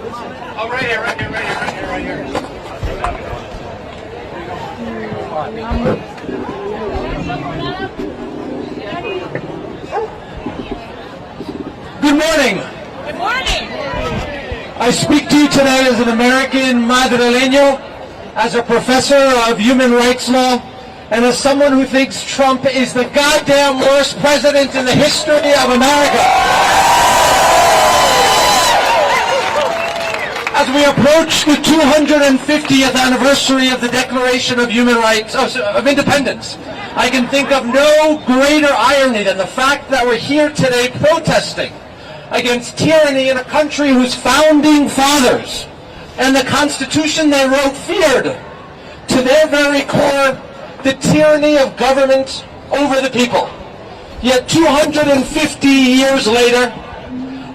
Oh, right here, right here, right here, right here, right here. Good morning. Good morning. I speak to you today as an American madrileño, as a professor of human rights law, and as someone who thinks Trump is the goddamn worst president in the history of America. As we approach the 250th anniversary of the Declaration of Human Rights, of Independence, I can think of no greater irony than the fact that we're here today protesting against tyranny in a country whose founding fathers and the Constitution they wrote feared, to their very core, the tyranny of government over the people. Yet 250 years later,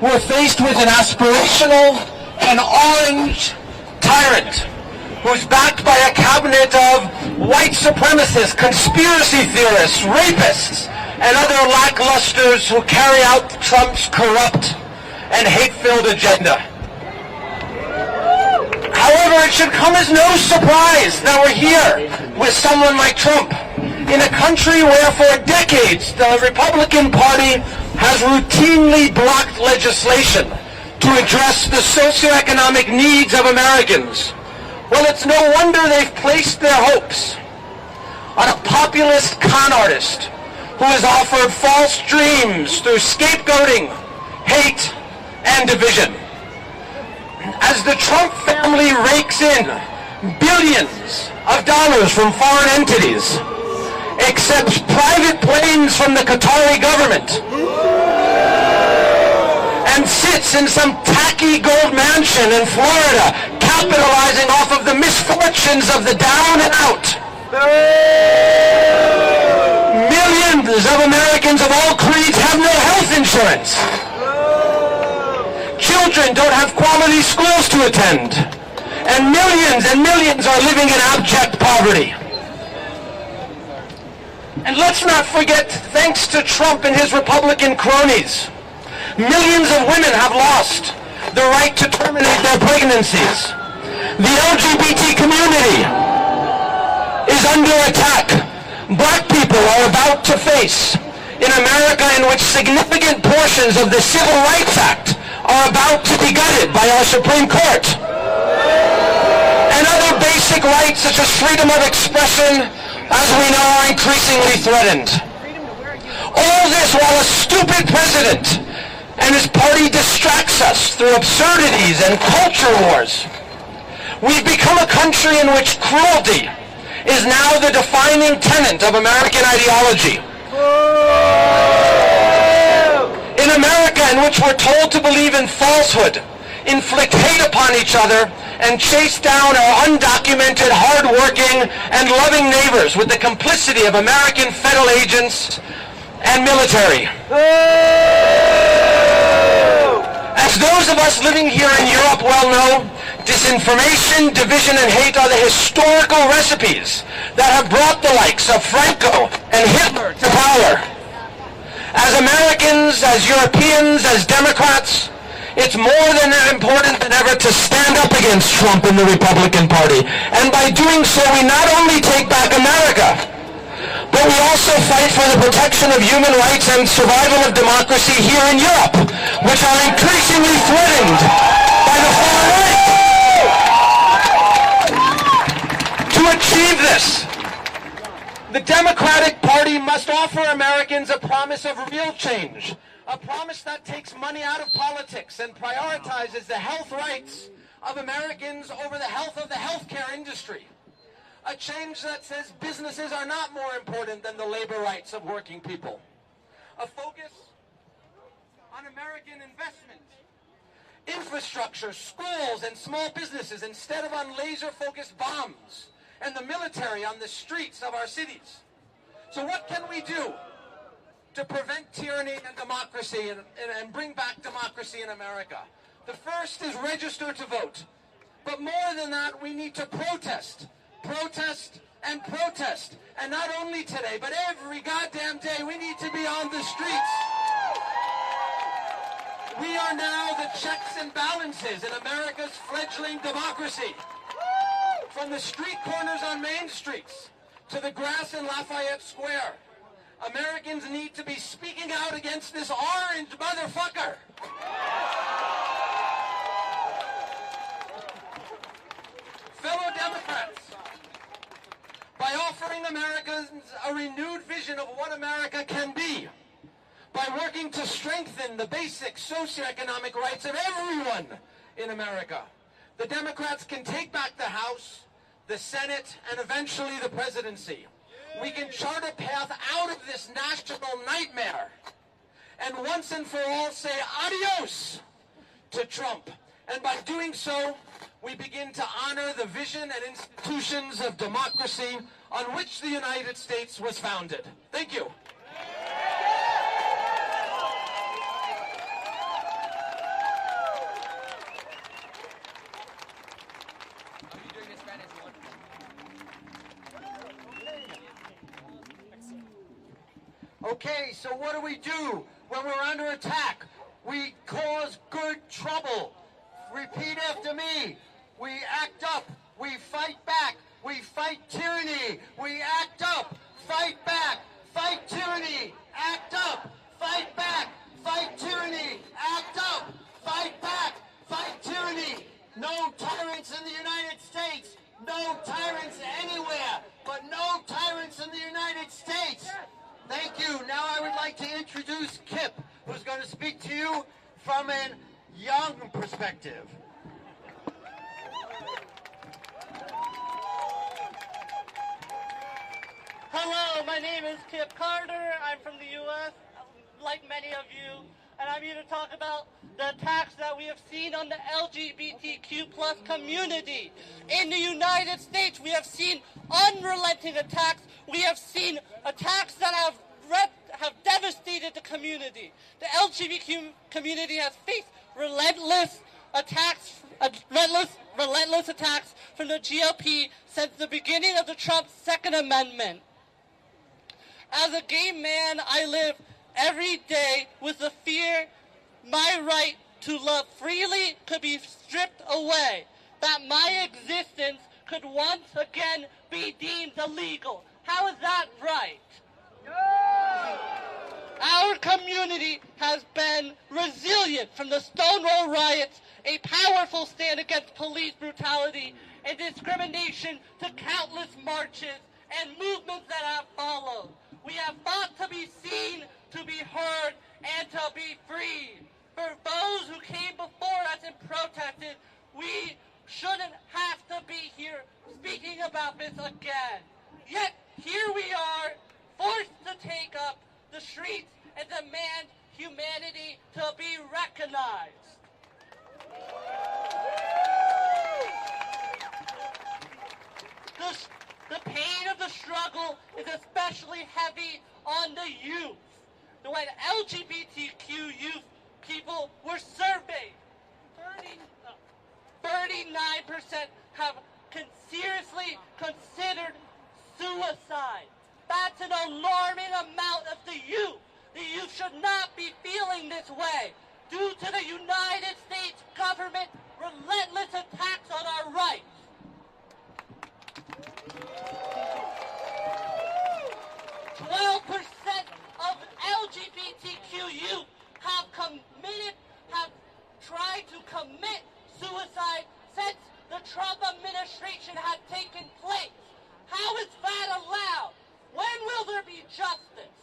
we're faced with an aspirational and orange tyrant who's backed by a cabinet of white supremacists, conspiracy theorists, rapists, and other lacklusters who carry out Trump's corrupt and hate-filled agenda. However, it should come as no surprise that we're here with someone like Trump in a country where for decades the Republican Party has routinely blocked legislation to address the socioeconomic needs of Americans. Well, it's no wonder they've placed their hopes on a populist con artist who has offered false dreams through scapegoating, hate, and division. As the Trump family rakes in billions of dollars from foreign entities, accepts private planes from the Qatari government, and sits in some tacky gold mansion in Florida, capitalizing off of the misfortunes of the down and out. Millions of Americans of all creeds have no health insurance. Children don't have quality schools to attend. And millions are living in abject poverty. And let's not forget, thanks to Trump and his Republican cronies, millions of women have lost the right to terminate their pregnancies. The LGBT community is under attack. Black people are about to face, in America in which significant portions of the Civil Rights Act are about to be gutted by our Supreme Court. And other basic rights such as freedom of expression, as we know, are increasingly threatened. All this while a stupid president and his party distracts us through absurdities and culture wars. We've become a country in which cruelty is now the defining tenet of American ideology. In America, in which we're told to believe in falsehood, inflict hate upon each other, and chase down our undocumented, hard-working, and loving neighbors with the complicity of American federal agents and military. As those of us living here in Europe well know, disinformation, division, and hate are the historical recipes that have brought the likes of Franco and Hitler to power. As Americans, as Europeans, as Democrats, it's more than important than ever to stand up against Trump and the Republican Party. And by doing so, we not only take back America, but we also fight for the protection of human rights and survival of democracy here in Europe, which are increasingly threatened by the far right. To achieve this, the Democratic Party must offer Americans a promise of real change, a promise that takes money out of politics and prioritizes the health rights of Americans over the health of the healthcare industry. A change that says businesses are not more important than the labor rights of working people. A focus on American investment, infrastructure, schools, and small businesses instead of on laser-focused bombs and the military on the streets of our cities. So what can we do to prevent tyranny and democracy and bring back democracy in America? The first is register to vote. But more than that, we need to protest. Protest and protest. And not only today, but every goddamn day we need to be on the streets. We are now the checks and balances in America's fledgling democracy. From the street corners on main streets to the grass in Lafayette Square, Americans need to be speaking out against this orange motherfucker. Fellow Democrats, by offering Americans a renewed vision of what America can be, by working to strengthen the basic socioeconomic rights of everyone in America, the Democrats can take back the House, the Senate, and eventually the presidency. We can chart a path out of this national nightmare and once and for all say adios to Trump. And by doing so, we begin to honor the vision and institutions of democracy on which the United States was founded. Thank you. Okay, so what do when we're under attack? We cause good trouble. Repeat after me. We act up. We fight back. We fight tyranny. We act up. Fight back. Fight tyranny. Act up. Fight back. Fight tyranny. Act up. Fight back. Fight tyranny. No tyrants in the United States. No tyrants anywhere. But no tyrants in the United States. Thank you. Now I would like to introduce Kip, who's going to speak to you from a young perspective. Hello, my name is Kip Carter. I'm from the U.S., like many of you, and I'm here to talk about the attacks that we have seen on the LGBTQ plus community. In the United States, we have seen unrelenting attacks. We have seen attacks that have devastated the community. The LGBTQ community has faced relentless attacks from the GOP since the beginning of the Trump Second Amendment. As a gay man, I live every day with the fear my right to love freely could be stripped away, that my existence could once again be deemed illegal. How is that right? Our community has been resilient from the Stonewall riots, a powerful stand against police brutality and discrimination, to countless marches and movements that have followed. We have fought to be seen, to be heard, and to be free. For those who came before us and protested, we shouldn't have to be here speaking about this again. Yet here we are, forced to take up the streets and demand humanity to be recognized. The pain of the struggle is especially heavy on the youth. When LGBTQ youth people were surveyed, 39% have seriously considered suicide. That's an alarming amount of the youth. The youth should not be feeling this way due to the United States government relentless attacks on our rights. 12% of LGBTQ youth have tried to commit suicide since the Trump administration had taken place. How is that allowed? When will there be justice?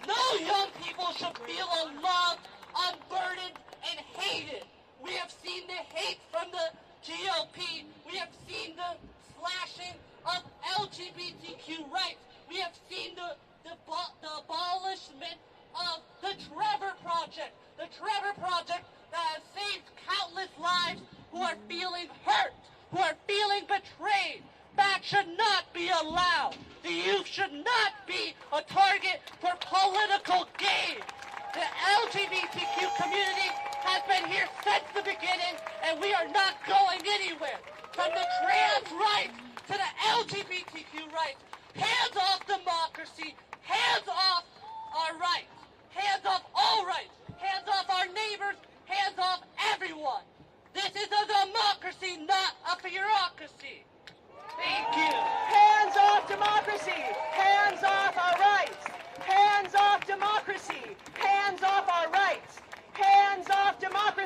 No young people should feel unloved, unburdened, and hated. We have seen the hate from the GOP. We have seen the slashing of LGBTQ rights. We have seen the abolishment of the Trevor Project. The Trevor Project that has saved countless lives who are feeling hurt, who are feeling betrayed. That should not be allowed. The youth should not be a target for political gain. The LGBTQ community has been here since the beginning, and we are not going anywhere. From the trans rights to the LGBTQ rights, hands off democracy, hands off our rights, hands off all rights.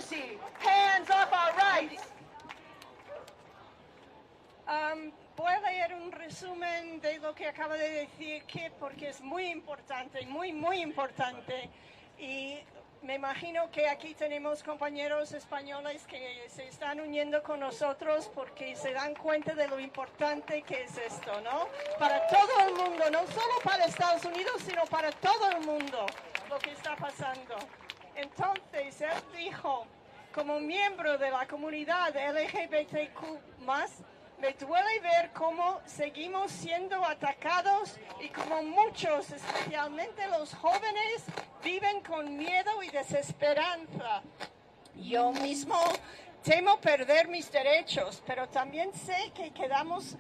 democracy. Hands off our rights. Voy a leer un resumen de lo que acaba de decir Kiev porque es muy importante, muy importante. Y me imagino que aquí tenemos compañeros españoles que se están uniendo con nosotros porque se dan cuenta de lo importante que es esto, ¿no? Para todo el mundo, no solo para Estados Unidos, sino para todo el mundo, lo que está pasando. Entonces, él dijo, como miembro de la comunidad LGBTQ+, me duele ver cómo seguimos siendo atacados y como muchos, especialmente los jóvenes, viven con miedo y desesperanza. Yo mismo temo perder mis derechos, pero también sé que quedarnos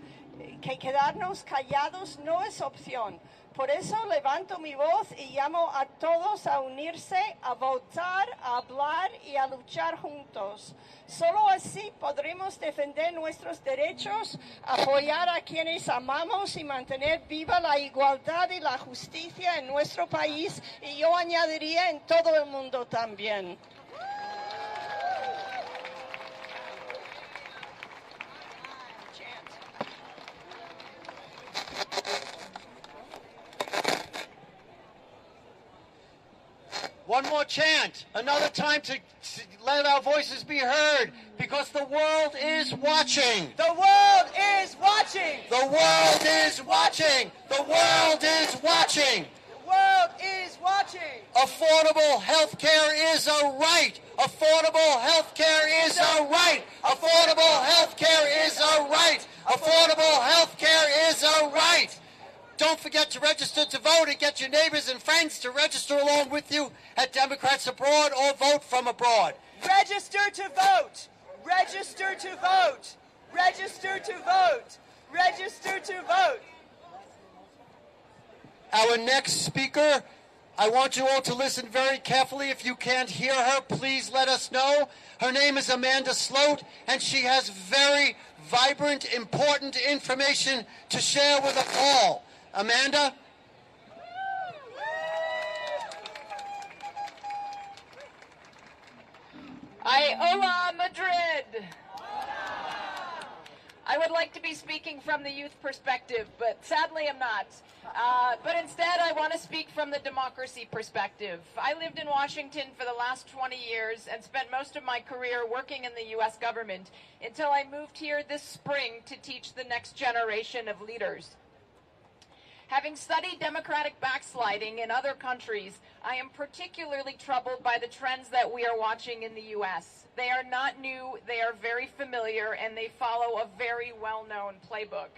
callados no es opción. Por eso levanto mi voz y llamo a todos a unirse, a votar, a hablar y a luchar juntos. Solo así podremos defender nuestros derechos, apoyar a quienes amamos y mantener viva la igualdad y la justicia en nuestro país y yo añadiría en todo el mundo también. One more chant, another time to let our voices be heard, because the world is watching. The world is watching. The world is watching. The world is watching. The world is watching. Affordable health care is a right. Affordable health care is a right. Affordable health care is a right. Affordable health care is a right. Don't forget to register to vote and get your neighbors and friends to register along with you at Democrats Abroad or Vote from Abroad. Register to vote. Register to vote. Register to vote. Register to vote. Our next speaker, I want you all to listen very carefully. If you can't hear her, please let us know. Her name is Amanda Sloat, and she has very vibrant, important information to share with us all. Amanda? Hola, Madrid! I would like to be speaking from the youth perspective, but sadly I'm not. But instead I want to speak from the democracy perspective. I lived in Washington for the last 20 years and spent most of my career working in the U.S. government until I moved here this spring to teach the next generation of leaders. Having studied democratic backsliding in other countries, I am particularly troubled by the trends that we are watching in the U.S. They are not new, they are very familiar, and they follow a very well-known playbook.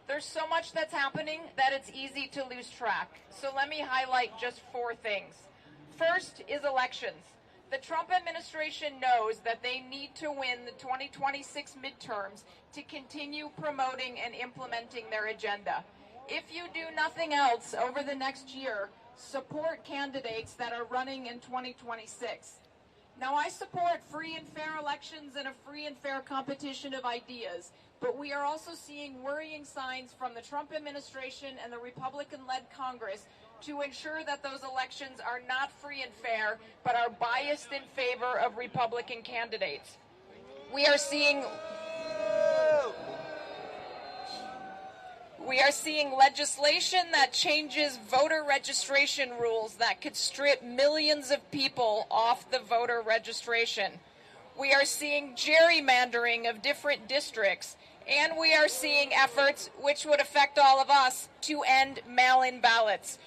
There's so much that's happening that it's easy to lose track. So let me highlight just 4 things. First is elections. The Trump administration knows that they need to win the 2026 midterms to continue promoting and implementing their agenda. If you do nothing else over the next year, support candidates that are running in 2026. Now, I support free and fair elections and a free and fair competition of ideas, but we are also seeing worrying signs from the Trump administration and the Republican-led Congress to ensure that those elections are not free and fair, but are biased in favor of Republican candidates. We are seeing legislation that changes voter registration rules that could strip millions of people off the voter registration. We are seeing gerrymandering of different districts, and we are seeing efforts, which would affect all of us, to end mail-in ballots.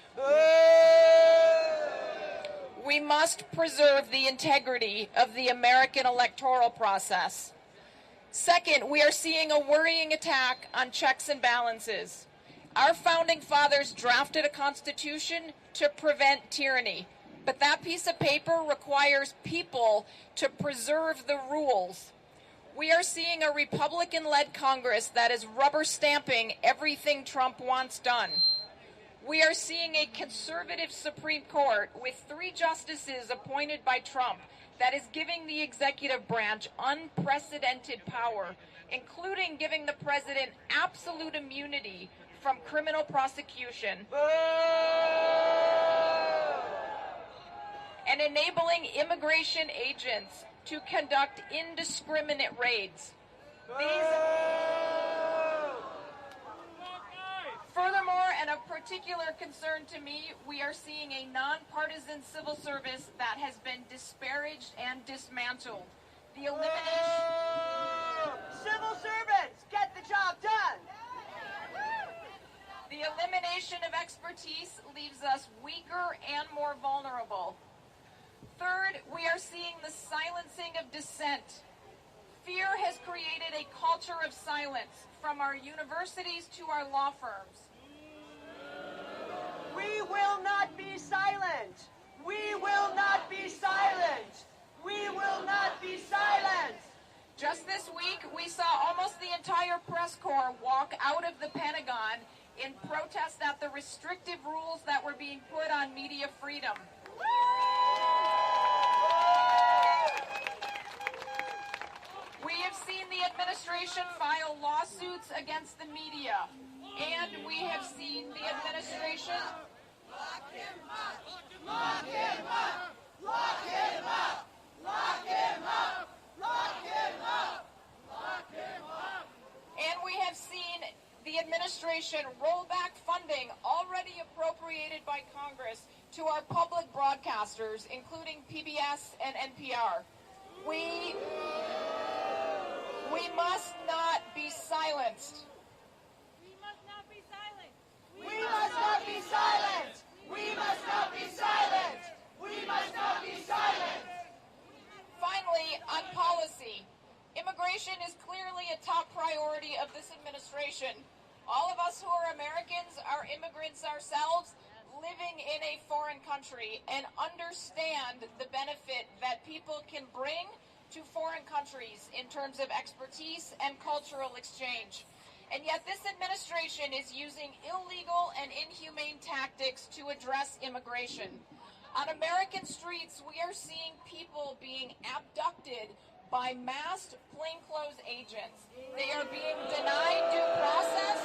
We must preserve the integrity of the American electoral process. Second, we are seeing a worrying attack on checks and balances. Our founding fathers drafted a constitution to prevent tyranny, but that piece of paper requires people to preserve the rules. We are seeing a Republican-led Congress that is rubber stamping everything Trump wants done. We are seeing a conservative Supreme Court with 3 justices appointed by Trump that is giving the executive branch unprecedented power, including giving the president absolute immunity from criminal prosecution and enabling immigration agents to conduct indiscriminate raids. Furthermore, and of particular concern to me, we are seeing a nonpartisan civil service that has been disparaged and dismantled. The elimination... Civil servants, get the job done! The elimination of expertise leaves us weaker and more vulnerable. Third, we are seeing the silencing of dissent. Fear has created a culture of silence, from our universities to our law firms. We will not be silent! We will not be silent! We will not be silent! Just this week, we saw almost the entire press corps walk out of the Pentagon in protest at the restrictive rules that were being put on media freedom. We have seen the administration file lawsuits against the media, and we have seen the administration... Lock him up! Lock him up! Lock him up! Lock him up! Lock him up! Lock him up! And we have seen the administration roll back funding already appropriated by Congress to our public broadcasters, including PBS and NPR. We must not be silenced. We must not be silent. We must not be silent! We must not be silent! We must not be silent! Finally, on policy, immigration is clearly a top priority of this administration. All of us who are Americans are immigrants ourselves, living in a foreign country, and understand the benefit that people can bring to foreign countries in terms of expertise and cultural exchange. And yet this administration is using illegal and inhumane tactics to address immigration. On American streets, we are seeing people being abducted by masked plainclothes agents. They are being denied due process,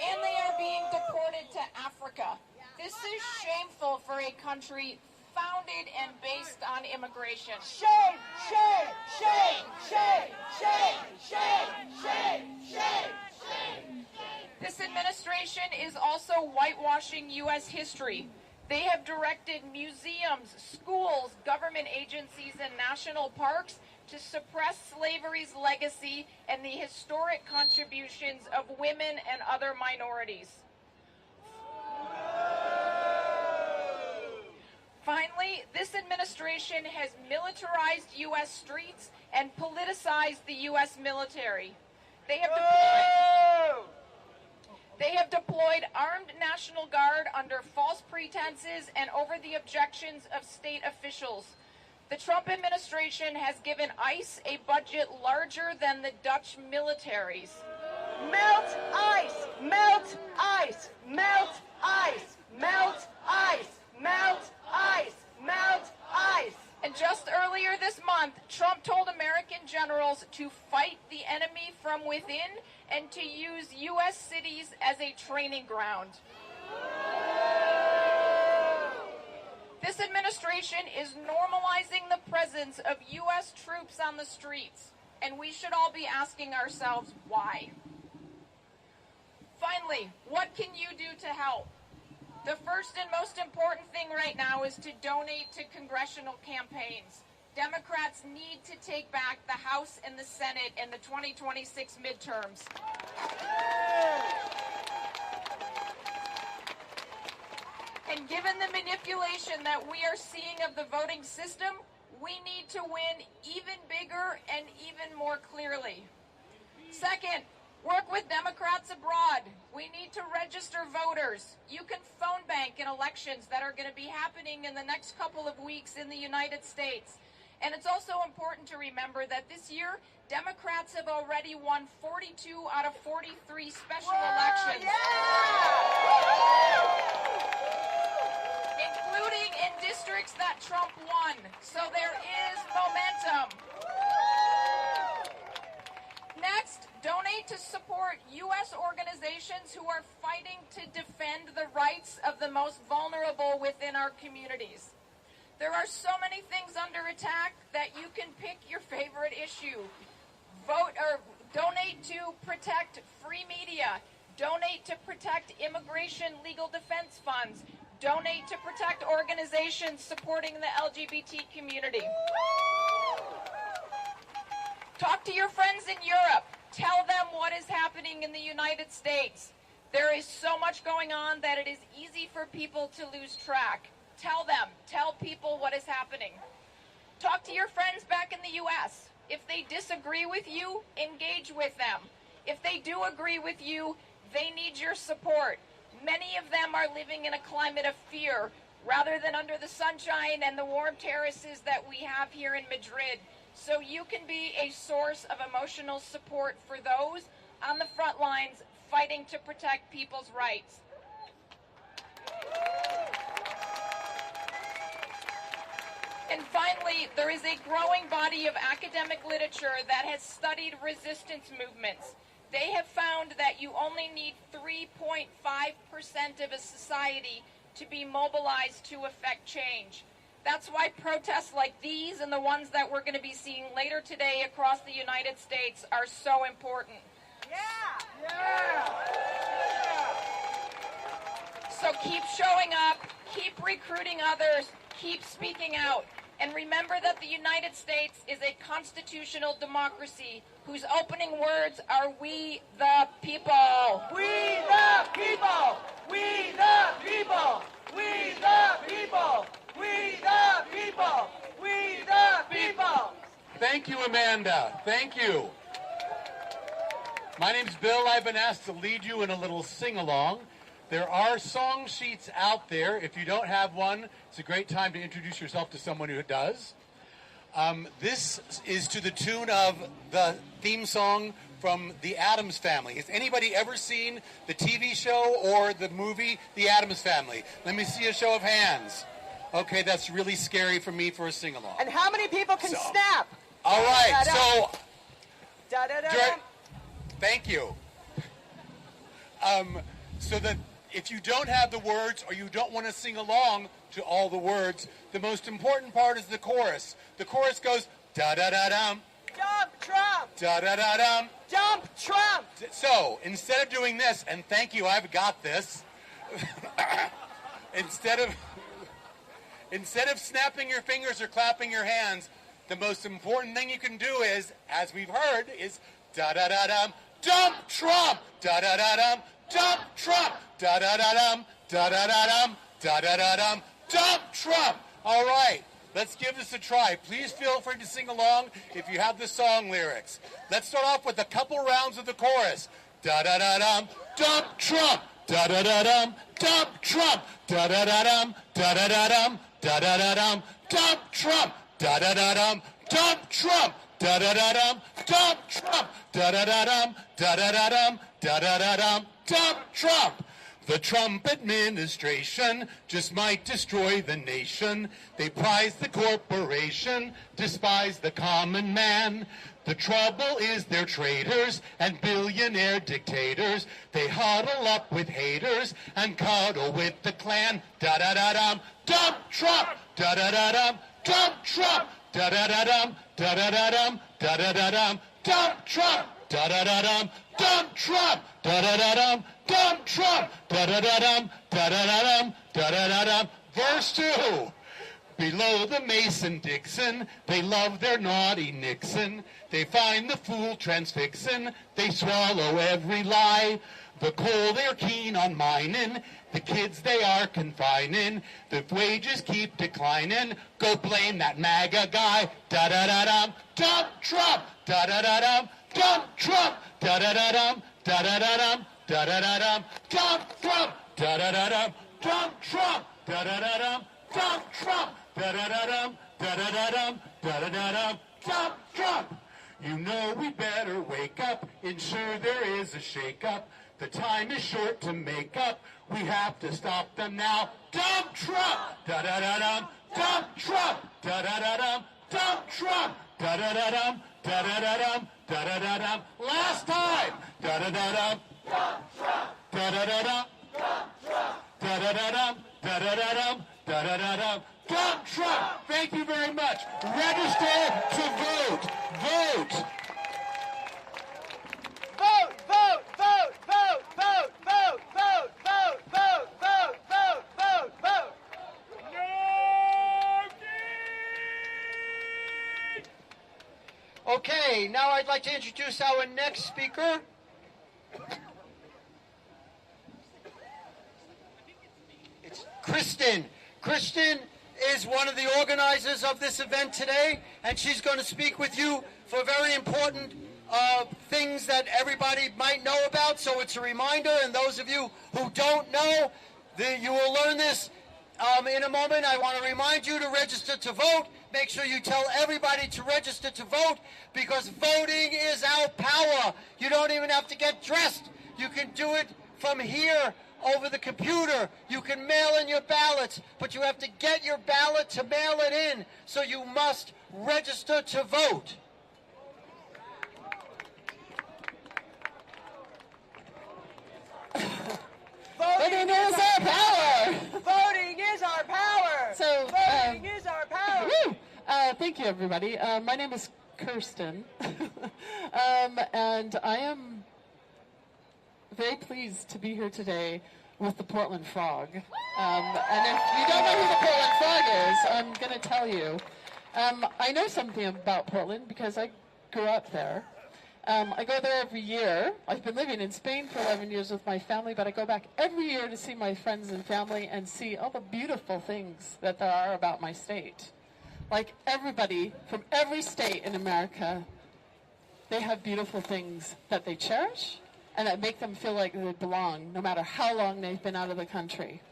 and they are being deported to Africa. This is shameful for a country founded and based on immigration. Shame! Shame! Shame! Shame! Shame! Shame! Shame! Shame! Shame! This administration is also whitewashing U.S. history. They have directed museums, schools, government agencies, and national parks to suppress slavery's legacy and the historic contributions of women and other minorities. Finally, this administration has militarized U.S. streets and politicized the U.S. military. They have deployed armed National Guard under false pretenses and over the objections of state officials. The Trump administration has given ICE a budget larger than the Dutch military's. Melt ice! Melt ice! Melt ice! Melt ice! Melt ice! Melt ice! And just earlier this month, Trump told American generals to fight the enemy from within and to use U.S. cities as a training ground. This administration is normalizing the presence of U.S. troops on the streets, and we should all be asking ourselves why. Finally, what can you do to help? The first and most important thing right now is to donate to congressional campaigns. Democrats need to take back the House and the Senate in the 2026 midterms. And given the manipulation that we are seeing of the voting system, we need to win even bigger and even more clearly. Second, work with Democrats abroad. We need to register voters. You can phone bank in elections that are going to be happening in the next couple of weeks in the United States. And it's also important to remember that this year, Democrats have already won 42 out of 43 special elections. Including in districts that Trump won. So there is momentum. Next, donate to support U.S. organizations who are fighting to defend the rights of the most vulnerable within our communities. There are so many things under attack that you can pick your favorite issue. Vote or donate to protect free media. Donate to protect immigration legal defense funds. Donate to protect organizations supporting the LGBT community. Talk to your friends in Europe. Tell them what is happening in the United States. There is so much going on that it is easy for people to lose track. Tell them. Tell people what is happening. Talk to your friends back in the U.S. If they disagree with you, engage with them. If they do agree with you, they need your support. Many of them are living in a climate of fear rather than under the sunshine and the warm terraces that we have here in Madrid. So you can be a source of emotional support for those on the front lines fighting to protect people's rights. And finally, there is a growing body of academic literature that has studied resistance movements. They have found that you only need 3.5% of a society to be mobilized to affect change. That's why protests like these and the ones that we're going to be seeing later today across the United States are so important. So keep showing up, keep recruiting others, keep speaking out. And remember that the United States is a constitutional democracy whose opening words are "We the people." We the people! We the people! We the people! We the people! We the people! Thank you, Amanda. Thank you. My name's Bill. I've been asked to lead you in a little sing-along. There are song sheets out there. If you don't have one, it's a great time to introduce yourself to someone who does. This is to the tune of the theme song from The Addams Family. Has anybody ever seen the TV show or the movie The Addams Family? Let me see a show of hands. Okay, that's really scary for me for a sing-along. And how many people can snap? All right, so... Da-da-da-da. Thank you. So that if you don't have the words or you don't want to sing along to all the words, the most important part is the chorus. The chorus goes da-da-da-dum, Dump Trump! da-da-da-dum. Dump Trump! So instead of doing this, and thank you, I've got this. instead of snapping your fingers or clapping your hands, the most important thing you can do is, as we've heard, is da-da-da-dum, dump Trump, da-da-da-dum, dump Trump, da-da-da-dum, da-da-da-dum, da-da-da-dum, dump Trump. All right, let's give this a try. Please feel free to sing along if you have the song lyrics. Let's start off with a couple rounds of the chorus. Da-da-da-dum, dump Trump, da-da-da-dum, dump Trump, da-da-da-dum, da-da-da-dum, da-da-da-dum, dump Trump, da-da-da-dum, dump Trump, da-da-da-dum, dump Trump, da-da-da-dum, da-da-da-dum, da-da-da-dum, dump Trump. The Trump administration just might destroy the nation. They prize the corporation, despise the common man. The trouble is they're traitors and billionaire dictators. They huddle up with haters and cuddle with the Klan. Da-da-da-dum, dump Trump, da-da-da-dum, dump Trump, da-da-da-dum, da-da-da-dum, da-da-da-dum, dump Trump, da-da-da-dum, dump Trump, da-da-da-dum, dump Trump, da-da-da-dum, da-da-da-dum, da-da-da-dum. Verse 2. Below the Mason-Dixon, they love their naughty Nixon. They find the fool transfixin', they swallow every lie. The coal they're keen on mining, the kids they are confining. The wages keep declining, go blame that MAGA guy. Da-da-da-dum, dump Trump, da-da-da-dum, dump Trump, da-da-da-dum, da-da-da-dum, da-da-da-dum, dump Trump, da-da-da-dum, dump Trump, da-da-da-dum, dump Trump, da-da-da-dum, da-da-da-dum, da-da-da-dum, dump Trump. You know we better wake up, ensure there is a shake-up. The time is short to make up, we have to stop them now. Dump Trump, da-da-da-dum, dump Trump, da-da-da-dum, dump Trump, da-da-da-dum, da-da-da-dum, da-da-da-dum. Last time, da-da-da-dum, dump Trump, da-da-da-dum, dump Trump, da-da-da-dum, da-da-da-dum, Da-da-da-da. Dump Trump. Thank you very much. Register to vote. Vote. Vote, vote, vote, vote, vote, vote, vote, vote, vote, vote, vote, vote, vote. Okay, now I'd like to introduce our next speaker. It's Kristen. Kristen is one of the organizers of this event today, and she's going to speak with you for very important things that everybody might know about. So it's a reminder, and those of you who don't know, you will learn this in a moment. I want to remind you to register to vote. Make sure you tell everybody to register to vote, because voting is our power. You don't even have to get dressed. You can do it from here over the computer. You can mail in your ballots, but you have to get your ballot to mail it in. So you must register to vote. Voting is our power. Voting is our power. So, Voting is our power. woo! Thank you, everybody. My name is Kirsten, and I am very pleased to be here today with the Portland Frog. And if you don't know who the Portland Frog is, I'm going to tell you. I know something about Portland because I grew up there. I go there every year. I've been living in Spain for 11 years with my family, but I go back every year to see my friends and family and see all the beautiful things that there are about my state. Like everybody from every state in America, they have beautiful things that they cherish and that make them feel like they belong, no matter how long they've been out of the country.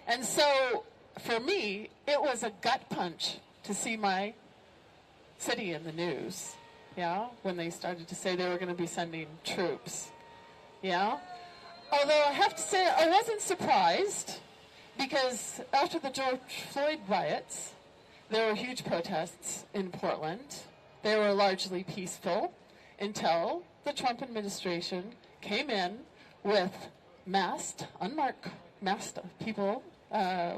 And so, for me, it was a gut punch to see my city in the news. Yeah, when they started to say they were going to be sending troops. Yeah, although I have to say I wasn't surprised, because after the George Floyd riots, there were huge protests in Portland. They were largely peaceful until the Trump administration came in with unmarked people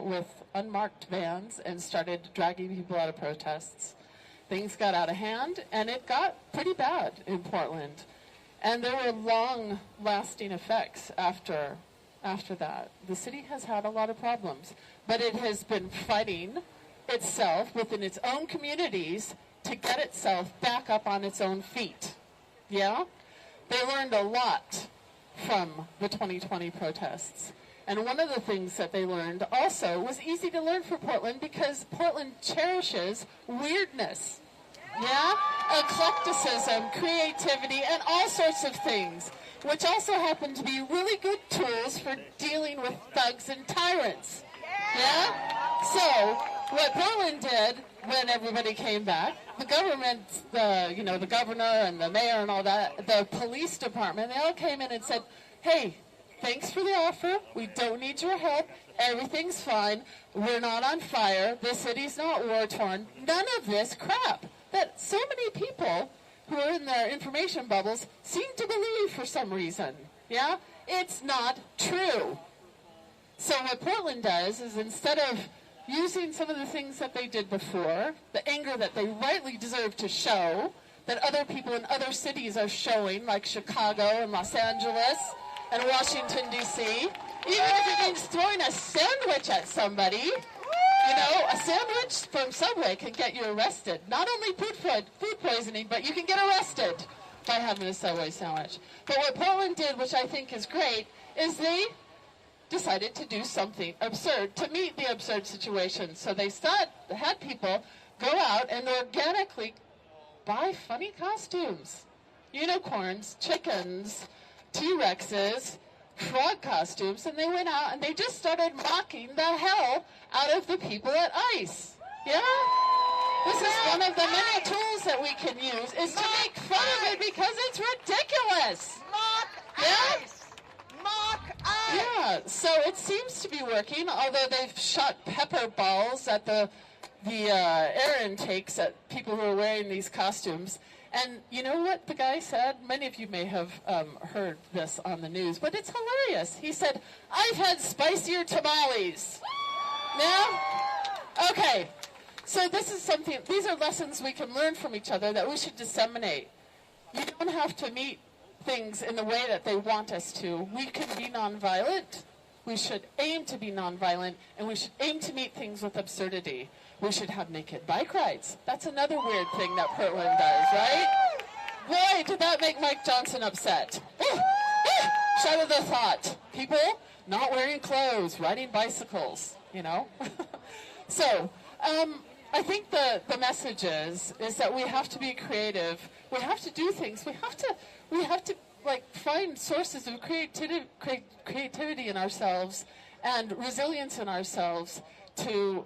with unmarked vans and started dragging people out of protests. Things got out of hand, and it got pretty bad in Portland. And there were long-lasting effects after that. The city has had a lot of problems, but it has been fighting itself within its own communities to get itself back up on its own feet. Yeah? They learned a lot from the 2020 protests. And one of the things that they learned also was easy to learn for Portland, because Portland cherishes weirdness. Yeah? Eclecticism, creativity, and all sorts of things, which also happen to be really good tools for dealing with thugs and tyrants. Yeah? So, what Portland did when everybody came back, the government, the governor and the mayor and all that, the police department, they all came in and said, hey, thanks for the offer. We don't need your help. Everything's fine. We're not on fire. The city's not war-torn. None of this crap that so many people who are in their information bubbles seem to believe for some reason. Yeah? It's not true. So what Portland does is, instead of using some of the things that they did before, the anger that they rightly deserve to show, that other people in other cities are showing, like Chicago and Los Angeles, and Washington, D.C., even if it means throwing a sandwich at somebody. A sandwich from Subway can get you arrested. Not only food poisoning, but you can get arrested by having a Subway sandwich. But what Portland did, which I think is great, is they decided to do something absurd to meet the absurd situation. So they had people go out and organically buy funny costumes. Unicorns, chickens, T-Rexes, frog costumes, and they went out and they just started mocking the hell out of the people at ICE. Yeah? This is one of the many tools that we can use, is to make fun of it because it's ridiculous. Mock ICE! Mock ICE! Yeah, so it seems to be working, although they've shot pepper balls at the air intakes at people who are wearing these costumes. And you know what the guy said? Many of you may have heard this on the news, but it's hilarious. He said, I've had spicier tamales. Yeah? Okay. So this is something, these are lessons we can learn from each other that we should disseminate. You don't have to meet things in the way that they want us to. We can be nonviolent. We should aim to be nonviolent, and we should aim to meet things with absurdity. We should have naked bike rides. That's another weird thing that Portland does, right? Boy, did that make Mike Johnson upset. Shudder the thought. People not wearing clothes, riding bicycles, you know? So, I think the message is that we have to be creative. We have to do things. We have to like find sources of creativity in ourselves and resilience in ourselves to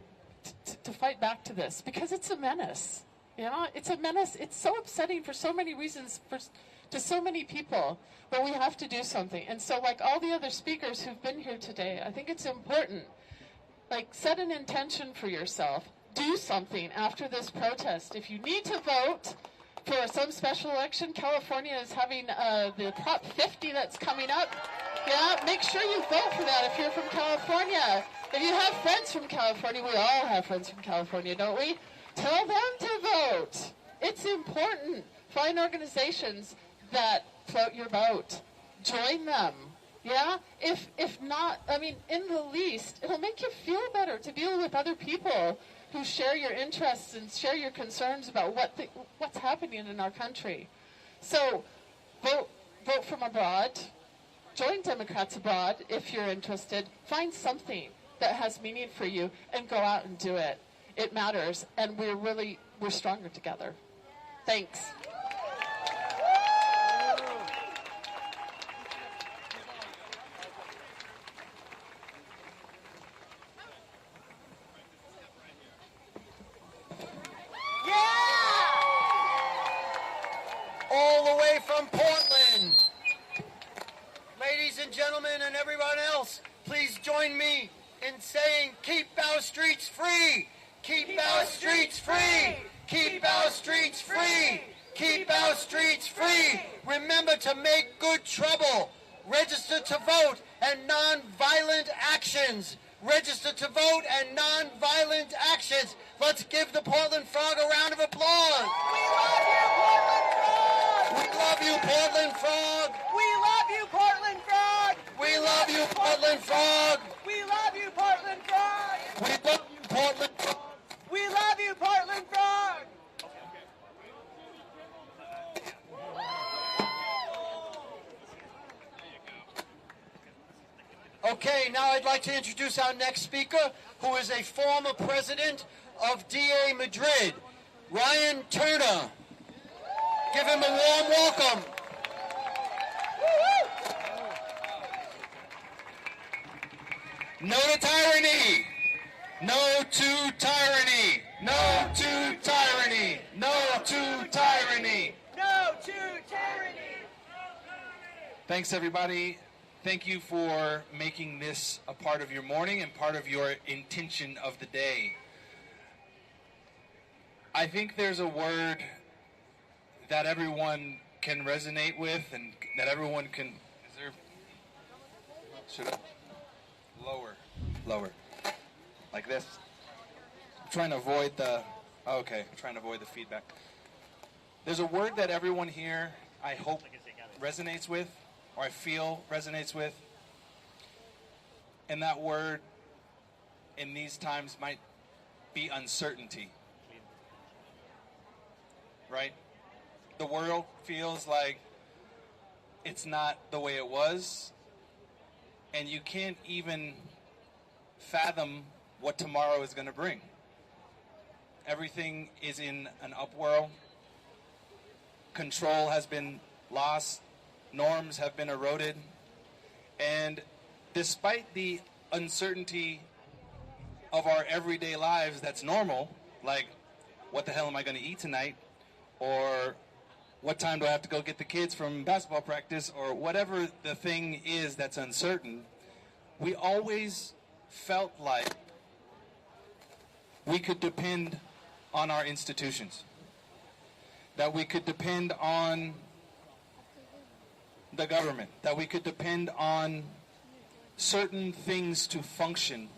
fight back to this, because it's a menace. You know, it's a menace. It's so upsetting for so many reasons to so many people, but we have to do something. And so, like all the other speakers who've been here today, I think it's important. Like, set an intention for yourself. Do something after this protest. If you need to vote for some special election, California is having the Prop 50 that's coming up. Yeah, make sure you vote for that if you're from California. If you have friends from California, we all have friends from California, don't we? Tell them to vote. It's important. Find organizations that float your boat. Join them. Yeah? If not, I mean, in the least, it'll make you feel better to deal with other people who share your interests and share your concerns about what's happening in our country. So, vote from abroad. Join Democrats Abroad if you're interested. Find something that has meaning for you and go out and do it. It matters, and we're stronger together. Thanks. All the way from Portland. Ladies and gentlemen and everyone else, please join me in saying, keep our streets free. Keep our streets free. Keep our streets free. Keep our streets free. Remember to make good trouble. Register to vote and non-violent actions. Register to vote and non-violent actions. Let's give the Portland Frog a round of applause. We love you, Portland Frog. We love you, Portland Frog. We love you, Portland Frog. We love you, Portland Frog. We love you, Portland Frog. We love you, Portland Frog. Okay, now I'd like to introduce our next speaker, who is a former president of DA Madrid, Ryan Turner. Give him a warm welcome. No to tyranny. No to tyranny. No to tyranny. No to tyranny. No to tyranny. Thanks, everybody. Thank you for making this a part of your morning and part of your intention of the day. I think there's a word that everyone can resonate with and that everyone can... Is there... Should I... Lower. Like this. I'm trying to avoid the... Okay, I'm trying to avoid the feedback. There's a word that everyone here, I hope, resonates with, or I feel resonates with. And that word in these times might be uncertainty. Right? The world feels like it's not the way it was, and you can't even fathom what tomorrow is going to bring. Everything is in an upwhirl. Control has been lost. Norms have been eroded. And despite the uncertainty of our everyday lives that's normal, like, what the hell am I going to eat tonight? Or what time do I have to go get the kids from basketball practice? Or whatever the thing is that's uncertain, we always felt like we could depend on our institutions, that we could depend on the government, that we could depend on certain things to function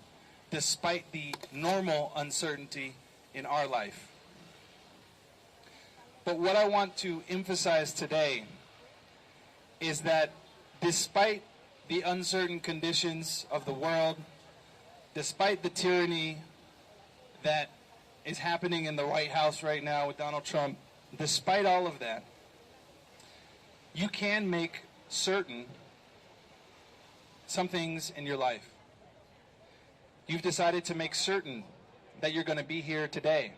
despite the normal uncertainty in our life. But what I want to emphasize today is that despite the uncertain conditions of the world, despite the tyranny that is happening in the White House right now with Donald Trump, despite all of that, you can make certain some things in your life. You've decided to make certain that you're going to be here today.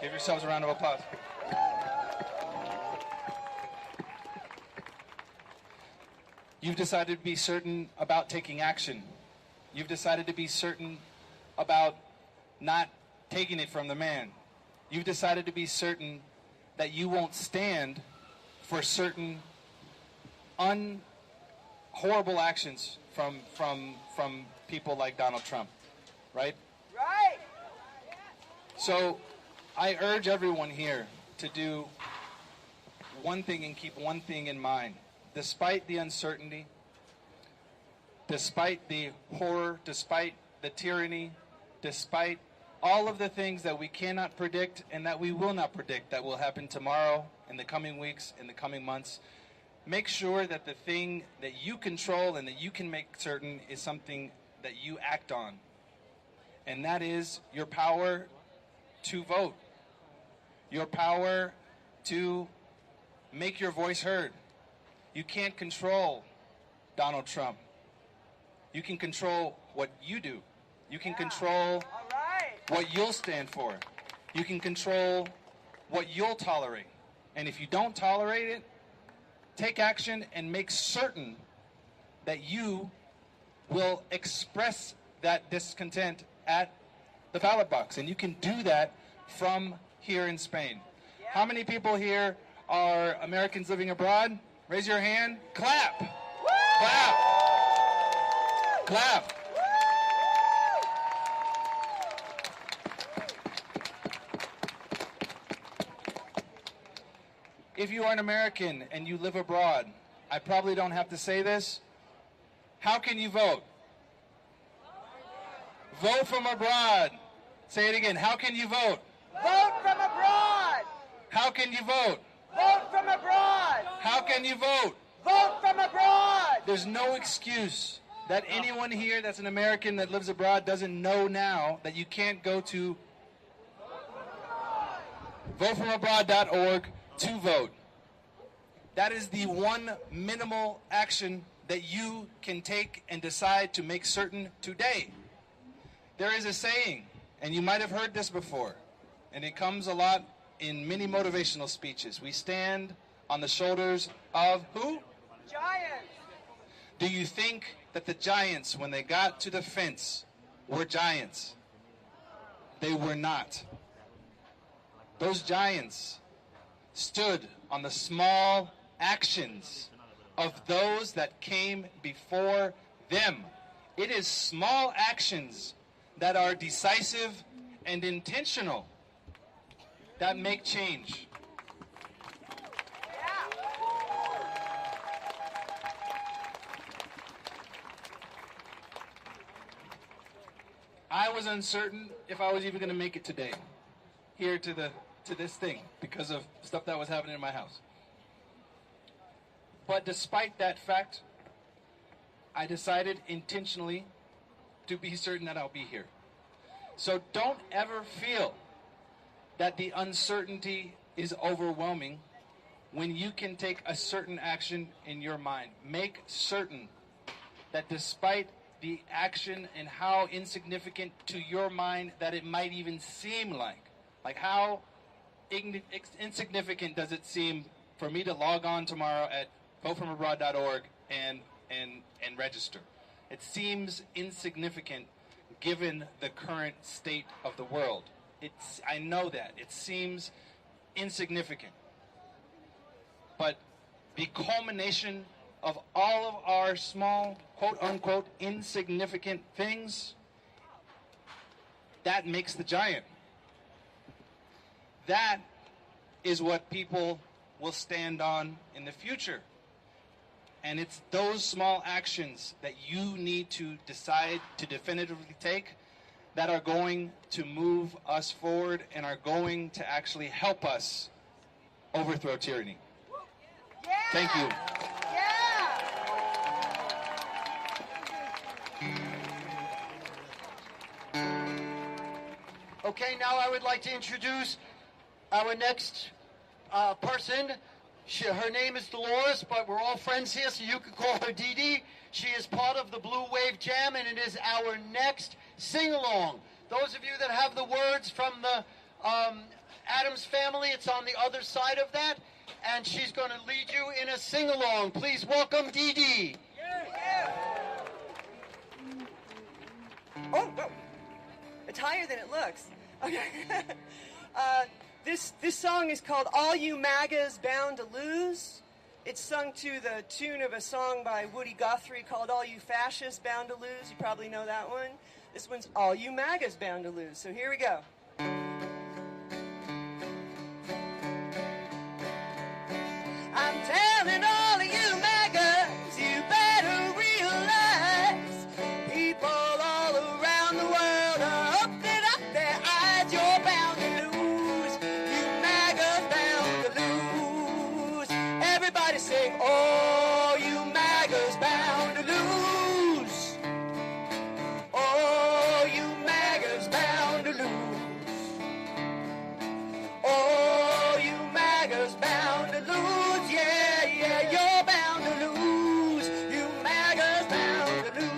Give yourselves a round of applause. You've decided to be certain about taking action. You've decided to be certain about not taking it from the man. You've decided to be certain that you won't stand for certain horrible actions from people like Donald Trump, right? Right. So I urge everyone here to do one thing and keep one thing in mind. Despite the uncertainty, despite the horror, despite the tyranny, despite all of the things that we cannot predict and that we will not predict that will happen tomorrow, in the coming weeks, in the coming months, make sure that the thing that you control and that you can make certain is something that you act on. And that is your power to vote. Your power to make your voice heard. You can't control Donald Trump. You can control what you do. You can control what you'll stand for. You can control what you'll tolerate. And if you don't tolerate it, take action and make certain that you will express that discontent at the ballot box. And you can do that from here in Spain. How many people here are Americans living abroad? Raise your hand. Clap. Clap. Clap. If you are an American and you live abroad, I probably don't have to say this. How can you vote? Vote from abroad. Say it again. How can you vote? Vote from abroad. How can you vote? Vote from abroad. How can you vote? Vote from abroad. There's no excuse that anyone here that's an American that lives abroad doesn't know now that you can't go to votefromabroad.org to vote. That is the one minimal action that you can take and decide to make certain today. There is a saying, and you might have heard this before, and it comes a lot in many motivational speeches. We stand on the shoulders of who? Giants. Do you think that the giants, when they got to the fence, were giants? They were not. Those giants stood on the small actions of those that came before them. It is small actions that are decisive and intentional that make change. I was uncertain if I was even going to make it today, here to this thing, because of stuff that was happening in my house. But despite that fact, I decided intentionally to be certain that I'll be here. So don't ever feel that the uncertainty is overwhelming when you can take a certain action in your mind. Make certain that despite the action and how insignificant to your mind that it might even seem like how insignificant does it seem for me to log on tomorrow at votefromabroad.org and register? It seems insignificant given the current state of the world. I know that. It seems insignificant. But the culmination of all of our small, quote-unquote, insignificant things, that makes the giant. That is what people will stand on in the future. And it's those small actions that you need to decide to definitively take that are going to move us forward and are going to actually help us overthrow tyranny. Yeah. Thank you. Okay, now I would like to introduce our next person. Her name is Dolores, but we're all friends here, so you can call her Dee Dee. She is part of the Blue Wave Jam, and it is our next sing-along. Those of you that have the words from the Adams family, it's on the other side of that, and she's going to lead you in a sing-along. Please welcome Dee Dee. Oh, it's higher than it looks. Okay. This song is called All You MAGAs Bound to Lose. It's sung to the tune of a song by Woody Guthrie called All You Fascists Bound to Lose. You probably know that one. This one's All You MAGAs Bound to Lose. So here we go. I'm telling all of you MAGAs, you better realize people all around the world are opening up their eyes. You're bound to lose. You MAGAs bound to lose. Everybody sing, oh, you MAGAs bound to lose. Oh, you MAGAs bound to lose. Oh, you MAGAs bound to lose. Yeah, yeah, you're bound to lose. You MAGAs bound to lose.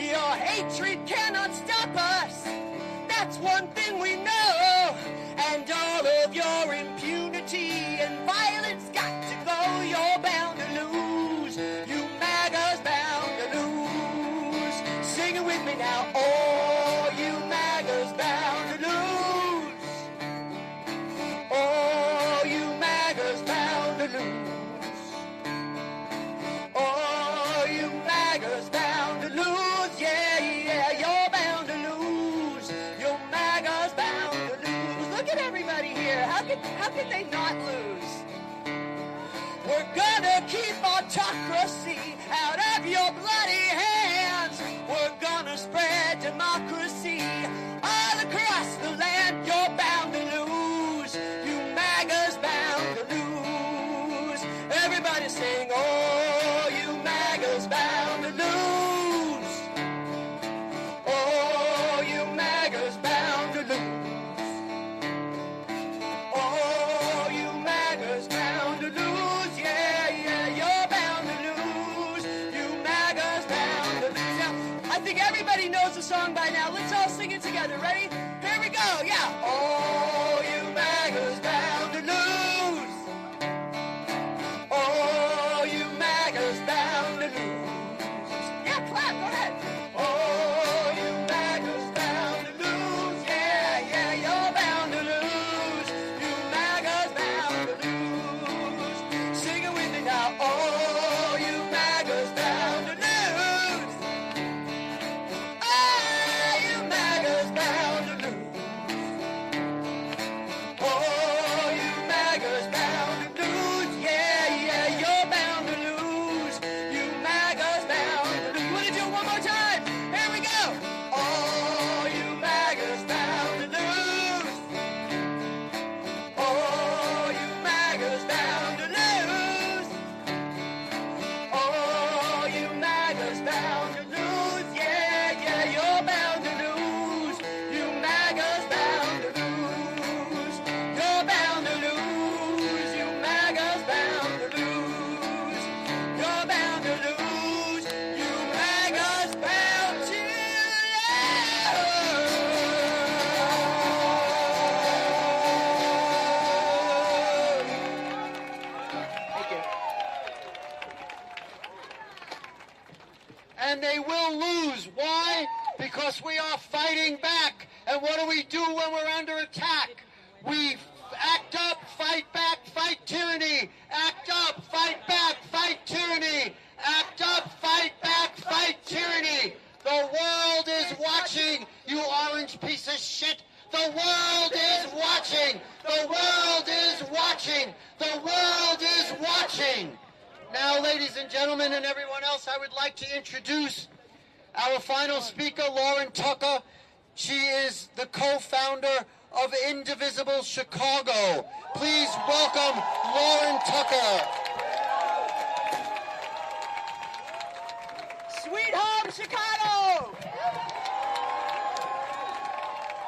Your hatred cannot stop us. That's one thing we know. And all of your impunity and violence got to go. You're bound to lose. You MAGAs bound to lose. Sing it with me now. Oh, you MAGAs bound to lose. Oh, you MAGAs bound to lose. Oh, you MAGAs bound to lose. Yeah, yeah, you're bound to lose. Your MAGAs bound to lose. Look at everybody here. How can they not lose? We're gonna keep autocracy out of your bloody hands. We're gonna spread democracy all across the land. You're bound to lose. You MAGAs bound to lose. Everybody sing, oh, you MAGAs bound to lose. Oh, you MAGAs bound to lose. Oh, you MAGAs bound to lose. Yeah, yeah, you're bound to lose. You MAGAs bound to lose. Now, I think everybody knows the song by now. Let's all sing it together. Ready? Here we go. Yeah. Oh, you MAGAs bound to lose. Oh, you MAGAs bound to lose. Yeah, clap. Go ahead. Oh, you MAGAs bound to lose. Yeah, yeah, you're bound to lose. You MAGAs bound to lose. Sing it with me now. Oh, you MAGAs bound to lose. Oh, you MAGAs bound to lose. Oh, you MAGAs bound to lose. Yeah, yeah, you're bound to lose. You MAGAs bound to lose. Want to do it one more time? Here we go. Oh, you MAGAs bound to lose. Oh, you MAGAs bound to lose. Oh, you MAGAs bound to lose. Yeah, yeah, you're bound to lose. You MAGAs bound to lose. You're bound to lose. You MAGAs bound to lose. You're bound to lose. You MAGAs bound to lose. Thank you. And they will lose. Why? Because we are fighting back. And what do we do when we're under attack? We act up, fight back, fight tyranny. Act up, fight back, fight tyranny. Act up, fight back, fight tyranny. The world is watching, you orange piece of shit. The world is watching. The world is watching. The world is watching. Now, ladies and gentlemen, and everyone else, I would like to introduce our final speaker, Lauren Tucker. She is the co-founder of Indivisible Chicago. Please welcome Lauren Tucker. Sweet home, Chicago!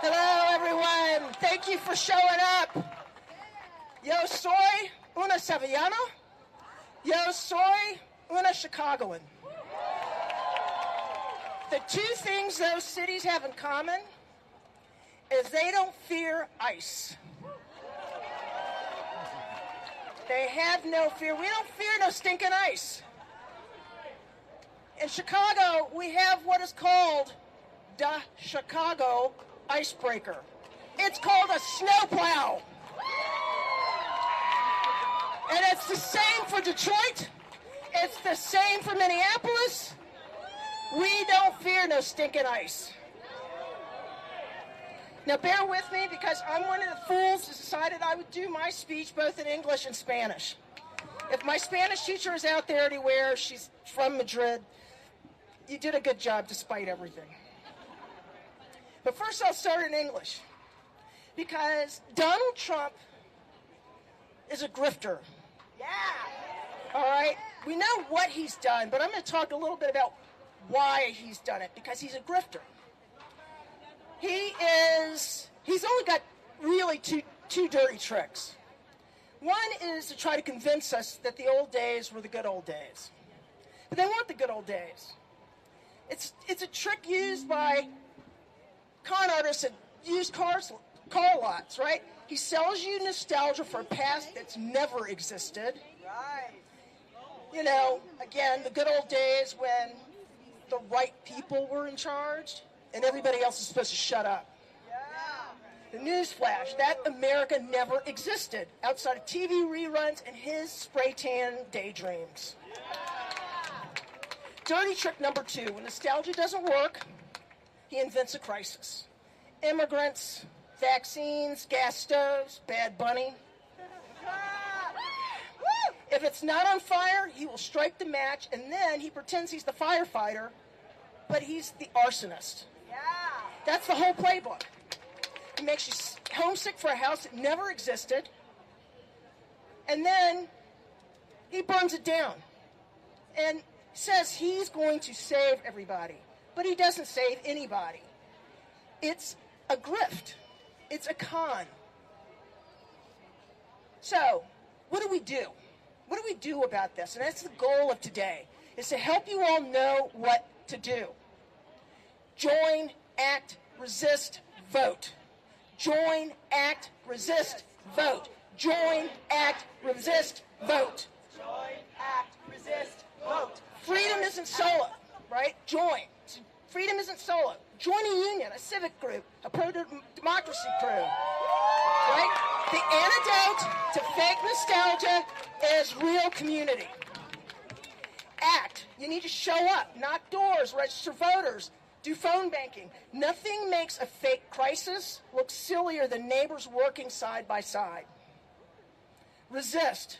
Hello, everyone. Thank you for showing up. Yo soy una sevillana. Yo soy una Chicagoan. The two things those cities have in common is they don't fear ice. They have no fear. We don't fear no stinking ice. In Chicago, we have what is called the Chicago icebreaker. It's called a snowplow. And it's the same for Detroit. It's the same for Minneapolis. We don't fear no stinking ice. Now bear with me because I'm one of the fools who decided I would do my speech both in English and Spanish. If my Spanish teacher is out there anywhere, she's from Madrid, you did a good job despite everything. But first I'll start in English because Donald Trump is a grifter. Yeah. All right? We know what he's done, but I'm going to talk a little bit about why he's done it, because he's a grifter. He's only got really two dirty tricks. One is to try to convince us that the old days were the good old days. But they weren't the good old days. It's a trick used by con artists at used car lots, right? He sells you nostalgia for a past that's never existed. Right. You know, again, the good old days when the right people were in charge and everybody else is supposed to shut up. Yeah. The newsflash, that America never existed outside of TV reruns and his spray tan daydreams. Dirty trick number 2, when nostalgia doesn't work, he invents a crisis. Immigrants, vaccines, gas stoves, Bad Bunny. If it's not on fire, he will strike the match, and then he pretends he's the firefighter, but he's the arsonist. Yeah. That's the whole playbook. He makes you homesick for a house that never existed, and then he burns it down and says he's going to save everybody, but he doesn't save anybody. It's a grift. It's a con. So, what do we do? What do we do about this? And that's the goal of today, is to help you all know what to do. Join, act, resist, vote. Join, act, resist, vote. Join, act, resist, vote. Join, act, resist, vote. Freedom isn't solo, right? Join. Freedom isn't solo. Join a union, a civic group, a pro-democracy crew, right? The antidote to fake nostalgia is real community. Act. You need to show up, knock doors, register voters, do phone banking. Nothing makes a fake crisis look sillier than neighbors working side by side. Resist.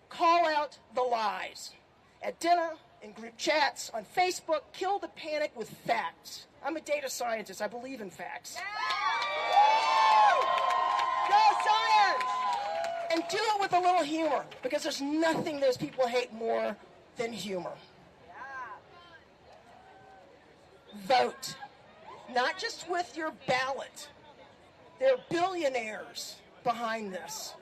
Call out the lies. At dinner, in group chats, on Facebook, kill the panic with facts. I'm a data scientist. I believe in facts. Go science! And do it with a little humor, because there's nothing those people hate more than humor. Vote. Not just with your ballot. There are billionaires behind this.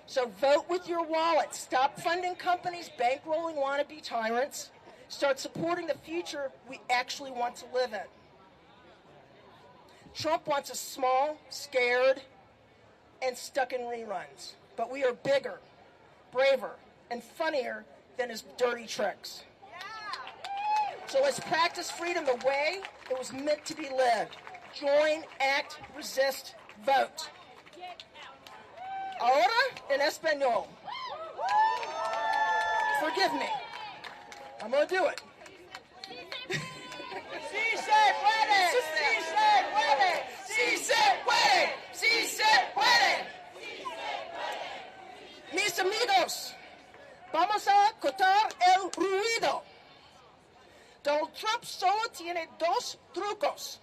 So vote with your wallet. Stop funding companies bankrolling wannabe tyrants. Start supporting the future we actually want to live in. Trump wants us small, scared, and stuck in reruns. But we are bigger, braver, and funnier than his dirty tricks. So let's practice freedom the way it was meant to be lived. Join, act, resist, vote. Ahora en español. Forgive me. I'm going to do it. Sí se puede! Sí se puede! Sí se puede! tiene dos trucos.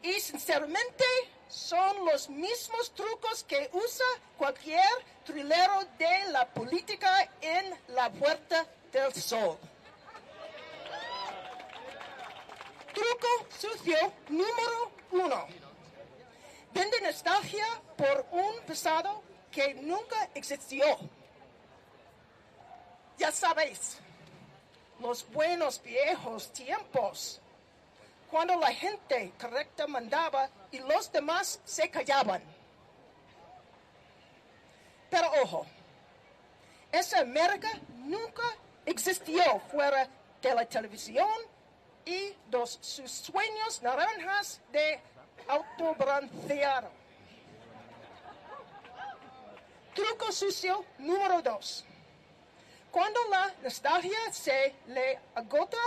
Y sinceramente son los mismos trucos que usa cualquier trilero de la política en la Puerta del Sol. Truco sucio número 1. Vende nostalgia por un pasado que nunca existió. Ya sabéis, los buenos viejos tiempos, cuando la gente correcta mandaba y los demás se callaban. Pero ojo, esa América nunca existió fuera de la televisión y sus sueños naranjas de autobranceado. Truco sucio número 2. Cuando la nostalgia se le agota,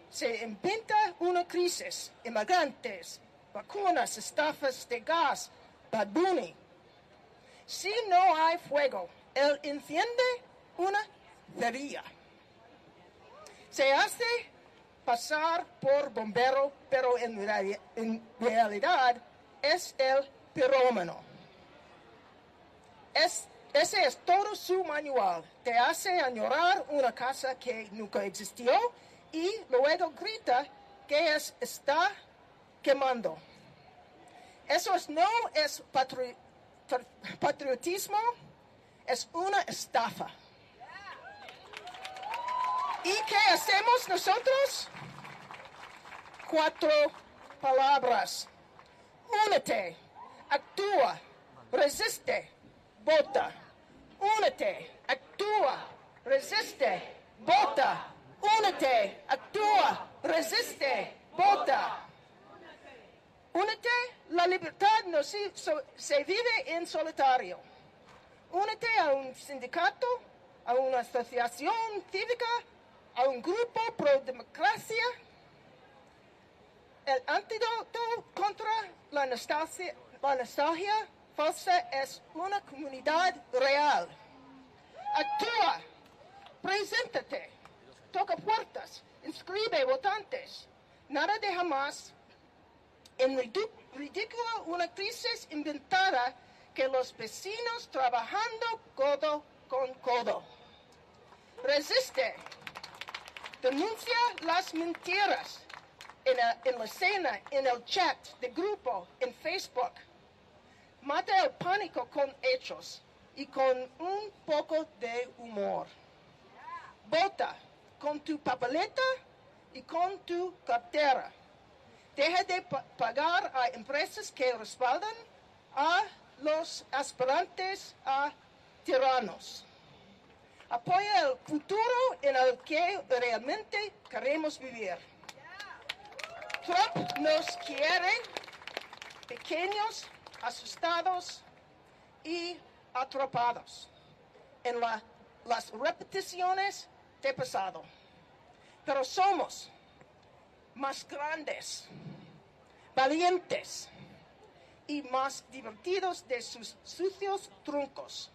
se inventa una crisis, inmigrantes, vacunas, estafas de gas, Bad Bunny. Si no hay fuego, él enciende una cerilla. Se hace pasar por bombero, pero en realidad es el pirómano. Ese es todo su manual. Te hace añorar una casa que nunca existió y luego grita que está quemando. Eso no es patriotismo, es una estafa. ¿Y qué hacemos nosotros? 4 palabras. Únete, actúa, resiste, vota. Únete, actúa, resiste, vota. Únete, actúa, resiste, vota. Únete, la libertad no se vive en solitario. Únete a un sindicato, a una asociación cívica, a un grupo pro democracia. El antídoto contra la nostalgia falsa es una comunidad real. Actúa, preséntate, toca puertas, inscribe votantes. Nada de jamás. En ridículo, una crisis inventada que los vecinos trabajando codo con codo. Resiste. Denuncia las mentiras en la escena, en el chat de grupo, en Facebook. Mata el pánico con hechos y con un poco de humor. Vota con tu papeleta y con tu cartera. Deja de pagar a empresas que respaldan a los aspirantes a tiranos. Apoya el futuro en el que realmente queremos vivir. Trump nos quiere pequeños, asustados y atrapados en las repeticiones de pasado. Pero somos más grandes, valientes y más divertidos de sus sucios truncos.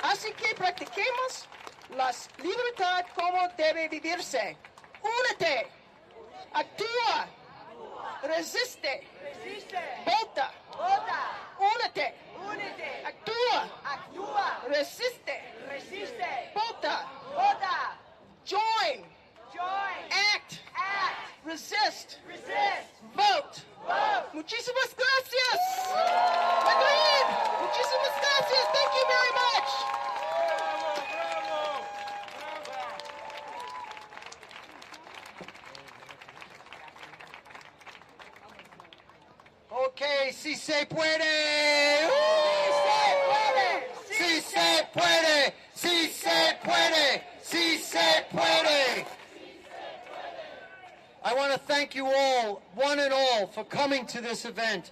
Así que practiquemos la libertad como debe vivirse. Únete, actúa, resiste, vota, únete, actúa, resiste, vota, join, act, resist, vote. Muchísimas gracias. Madrid, muchísimas gracias. Thank you very much. Okay, si se puede. Si se puede. Si se puede. Si se puede. I want to thank you all, one and all, for coming to this event.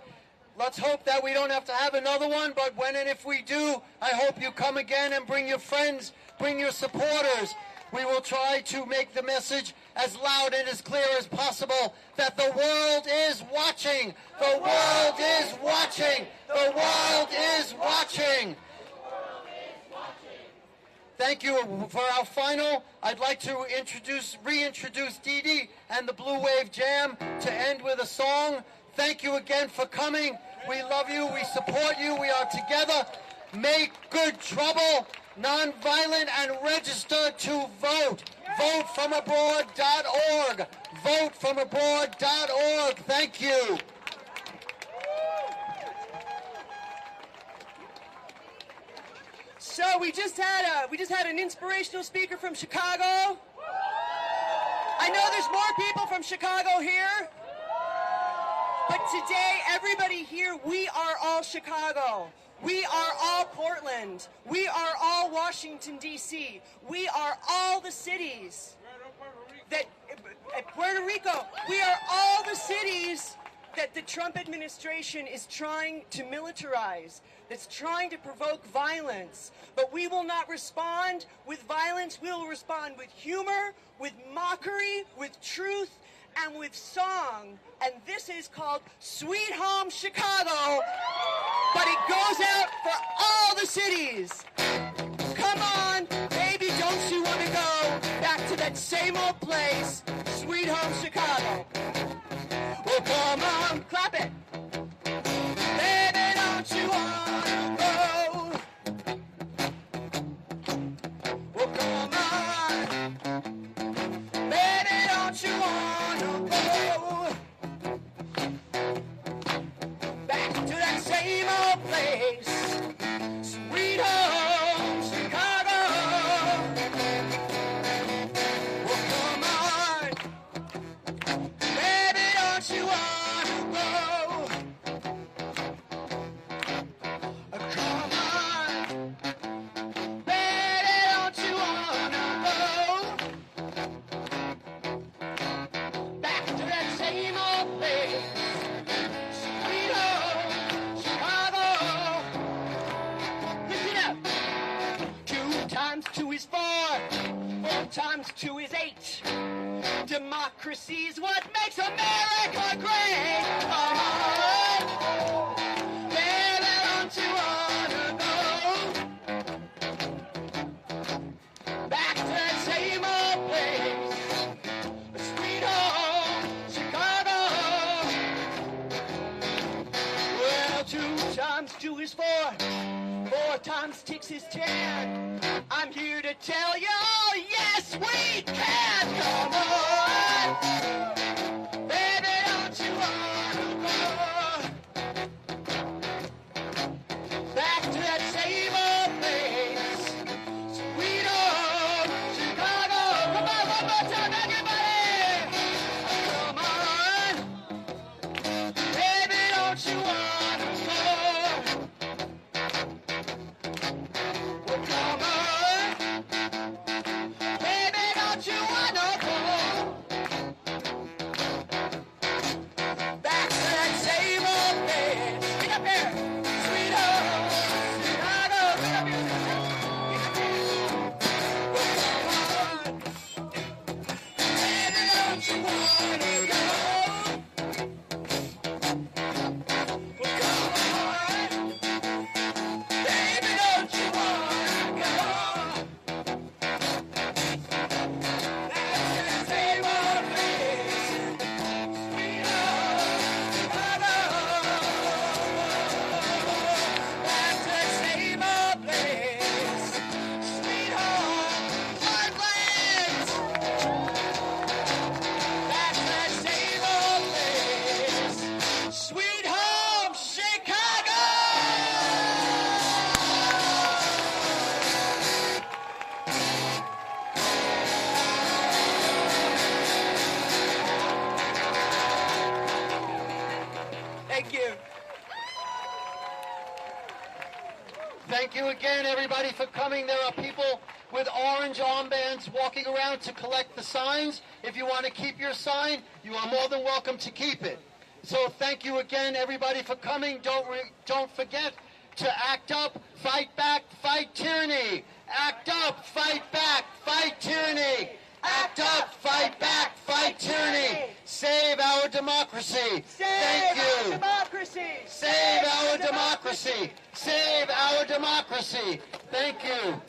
Let's hope that we don't have to have another one, but when and if we do, I hope you come again and bring your friends, bring your supporters. We will try to make the message as loud and as clear as possible that the world is watching. The world is watching. The world is watching. Thank you. For our final, I'd like to reintroduce Dee Dee and the Blue Wave Jam to end with a song. Thank you again for coming. We love you. We support you. We are together. Make good trouble, nonviolent, and register to vote. Votefromabroad.org. Votefromabroad.org. Thank you. So we just had an inspirational speaker from Chicago. I know there's more people from Chicago here, but today everybody here, we are all Chicago. We are all Portland. We are all Washington, D.C. We are all the cities that Puerto Rico. We are all the cities that the Trump administration is trying to militarize, that's trying to provoke violence. But we will not respond with violence. We will respond with humor, with mockery, with truth, and with song. And this is called Sweet Home Chicago, but it goes out for all the cities. Come on, baby, don't you want to go back to that same old place, Sweet Home Chicago? Well, come on, clap it. Baby, don't you want to go? Well, come on. Baby, don't you want to go? Back to that same old place, Sweet Home Chicago. Well, come on. Baby, don't you want to go? Come on. Baby, don't you want to go? Back to that same old place, Sweet Home Chicago. Listen up. 2 times 2 is 4. 4 times 2 is 8. Democracy is what makes America great. Come on. Baby, don't you want to go? Back to that same old place, Sweet Home Chicago. Well, 2 times 2 is 4. 4 times 6 is 10. I'm here to tell you, yes, we can. Come on. Baby, don't you want to go? Back to that same old place, Sweet Home Chicago. Come on, one more time, everybody. Come on. Baby, don't you want to go? Well, come on. Baby, don't you want to go? Back to that same old place. Get up here. Sweet Home Chicago. Get up here. Well, come on. Baby, don't you want to go? Well, come on. Baby, don't you want to go? Back to that same old place, Sweet Home Chicago. Back to that same old place, Sweet Home Portland. Back to that same old place, Sweet Home Chicago. Thank you. Thank you again, everybody, for coming. There are people with orange armbands walking around to collect the signs. If you want to keep your sign, you are more than welcome to keep it. So thank you again, everybody, for coming. Don't forget to act up, fight back, fight tyranny. Act up, fight back, fight tyranny. Act up, fight back, fight tyranny. Save our democracy. Thank you. Democracy. Save our democracy. Save our democracy. Thank you.